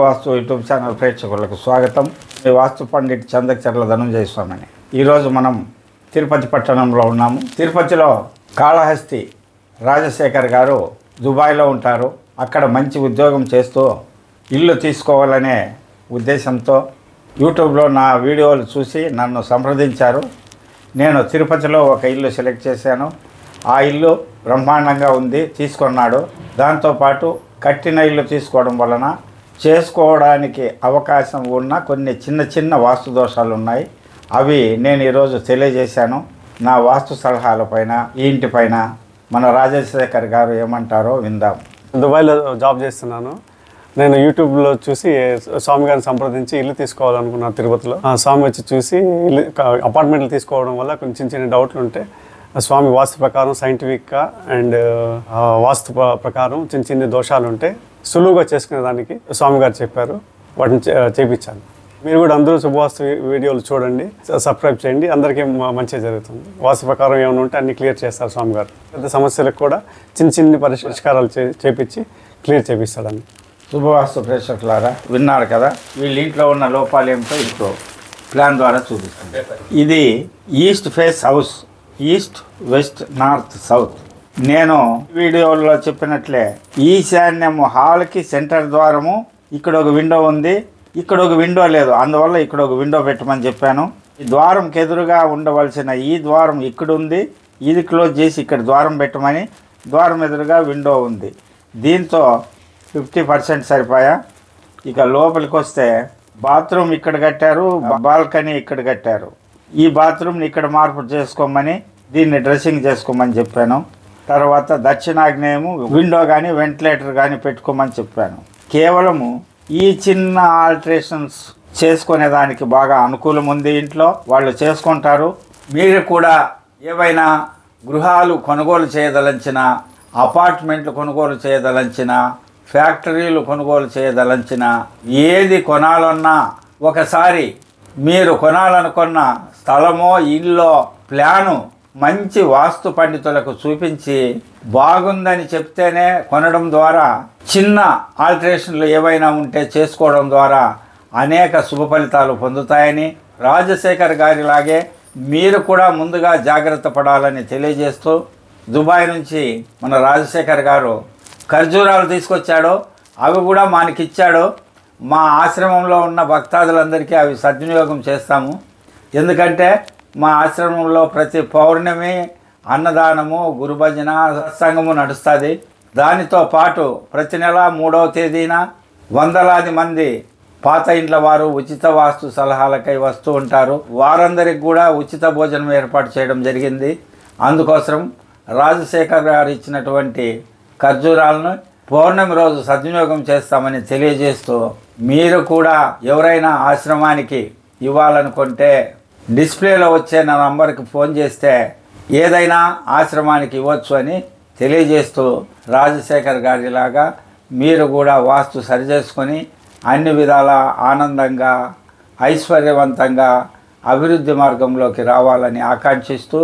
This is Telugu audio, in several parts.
వాస్తు యూట్యూబ్ ఛానల్ ప్రేక్షకులకు స్వాగతం. మీ వాస్తు పండిట్ చందకచర్ల ధనంజయ స్వామిని. ఈరోజు మనం తిరుపతి పట్టణంలో ఉన్నాము. తిరుపతిలో కాళహస్తి రాజశేఖర్ గారు దుబాయ్లో ఉంటారు. అక్కడ మంచి ఉద్యోగం చేస్తూ ఇల్లు తీసుకోవాలనే ఉద్దేశంతో యూట్యూబ్లో నా వీడియోలు చూసి నన్ను సంప్రదించారు. నేను తిరుపతిలో ఒక ఇల్లు సెలెక్ట్ చేశాను. ఆ ఇల్లు బ్రహ్మాండంగా ఉంది, తీసుకున్నాడు. దాంతోపాటు కట్టిన ఇల్లు తీసుకోవడం వలన చేసుకోవడానికి అవకాశం ఉన్న కొన్ని చిన్న వాస్తు దోషాలు ఉన్నాయి. అవి నేను ఈరోజు తెలియజేశాను. నా వాస్తు సలహాలపైన ఈ ఇంటిపైన మన రాజశేఖర్ గారు ఏమంటారో విందాం. దుబాయ్లో జాబ్ చేస్తున్నాను. నేను యూట్యూబ్లో చూసి స్వామి గారిని సంప్రదించి ఇల్లు తీసుకోవాలనుకున్నాను తిరుపతిలో. స్వామి వచ్చి చూసి ఇల్లు అపార్ట్మెంట్లు తీసుకోవడం వల్ల కొంచెం చిన్న డౌట్లు ఉంటే స్వామి వాస్తు ప్రకారం సైంటిఫిక్గా అండ్ వాస్తు ప్రకారం చిన్న దోషాలు ఉంటే సులువుగా చేసుకునేదానికి స్వామి గారు చెప్పారు. వాటిని చేయించాను. మీరు కూడా అందరూ శుభవాస్తు వీడియోలు చూడండి, సబ్స్క్రైబ్ చేయండి. అందరికీ మంచిగా జరుగుతుంది. వాస్తు ప్రకారం ఏమైనా ఉంటే అన్ని క్లియర్ చేస్తారు స్వామి గారు. పెద్ద సమస్యలకు కూడా చిన్న పరిష్కారాలు చేపించి క్లియర్ చేపిస్తాడని. శుభవాస్తు ప్రేక్షకులారా, విన్నారు కదా. వీళ్ళ ఇంట్లో ఉన్న లోపాలు ఏమిటో ఇప్పుడు ప్లాన్ ద్వారా చూపిస్తుంది. ఇది east face house, east west north south. నేను వీడియోలో చెప్పినట్లే ఈశాన్యం హాల్కి సెంటర్ ద్వారము, ఇక్కడ ఒక విండో ఉంది, ఇక్కడ ఒక విండో లేదు, అందువల్ల ఇక్కడ ఒక విండో పెట్టమని చెప్పాను. ఈ ద్వారంకి ఎదురుగా ఉండవలసిన ఈ ద్వారం ఇక్కడ ఉంది, ఇది క్లోజ్ చేసి ఇక్కడ ద్వారం పెట్టమని. ద్వారం ఎదురుగా విండో ఉంది. దీంతో 50% సరిపోయా. ఇక లోపలికి వస్తే బాత్రూమ్ ఇక్కడ కట్టారు, బాల్కనీ ఇక్కడ కట్టారు. ఈ బాత్రూమ్ని ఇక్కడ మార్పు చేసుకోమని, దీన్ని డ్రెస్సింగ్ చేసుకోమని చెప్పాను. తర్వాత దక్షిణాగ్నేయము విండో కానీ వెంటిలేటర్ కానీ పెట్టుకోమని చెప్పాను. కేవలము ఈ చిన్న ఆల్టరేషన్స్ చేసుకునేదానికి బాగా అనుకూలం ఉంది. ఇంట్లో వాళ్ళు చేసుకుంటారు. మీరు కూడా ఏవైనా గృహాలు కొనుగోలు చేయదలంచిన, అపార్ట్మెంట్లు కొనుగోలు చేయదలంచిన, ఫ్యాక్టరీలు కొనుగోలు చేయదలంచిన, ఏది కొనాలన్నా ఒకసారి మీరు కొనాలనుకున్న స్థలమో ఇల్లో ప్లాను మంచి వాస్తు పండితులకు చూపించి బాగుందని చెప్తేనే కొనడం ద్వారా, చిన్న ఆల్టరేషన్లు ఏవైనా ఉంటే చేసుకోవడం ద్వారా అనేక శుభ ఫలితాలు పొందుతాయని, రాజశేఖర్ గారిలాగే మీరు కూడా ముందుగా జాగ్రత్త పడాలని తెలియజేస్తూ, దుబాయ్ నుంచి మన రాజశేఖర్ గారు ఖర్జూరాలు తీసుకొచ్చాడు. అవి కూడా మనకిచ్చాడు. మా ఆశ్రమంలో ఉన్న భక్తాదులందరికీ అవి సద్వినియోగం చేస్తాము. ఎందుకంటే మా ఆశ్రమంలో ప్రతి పౌర్ణమి అన్నదానము, గురుభజన, సత్సంగము నడుస్తుంది. దానితో పాటు ప్రతి నెల 3వ తేదీన వందలాది మంది పాత ఇండ్ల వారు ఉచిత వాస్తు సలహాలకై వస్తూ ఉంటారు. వారందరికి కూడా ఉచిత భోజనం ఏర్పాటు చేయడం జరిగింది. అందుకోసం రాజశేఖర్ గారు ఇచ్చినటువంటి ఖర్జూరాలను పౌర్ణమి రోజు సద్వినియోగం చేస్తామని తెలియజేస్తూ, మీరు కూడా ఎవరైనా ఆశ్రమానికి ఇవ్వాలనుకుంటే డిస్ప్లేలో వచ్చే నా నంబర్కి ఫోన్ చేస్తే ఏదైనా ఆశ్రమానికి ఇవ్వచ్చు అని తెలియజేస్తూ, రాజశేఖర్ గారిలాగా మీరు కూడా వాస్తు సరిచేసుకొని అన్ని విధాల ఆనందంగా ఐశ్వర్యవంతంగా అభివృద్ధి మార్గంలోకి రావాలని ఆకాంక్షిస్తూ,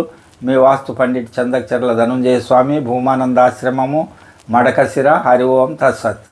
మీ వాస్తు పండిట్ చందకచర్ల ధనంజయ స్వామి, భూమానందాశ్రమము, మడకశిర. హరి ఓం తత్సత్.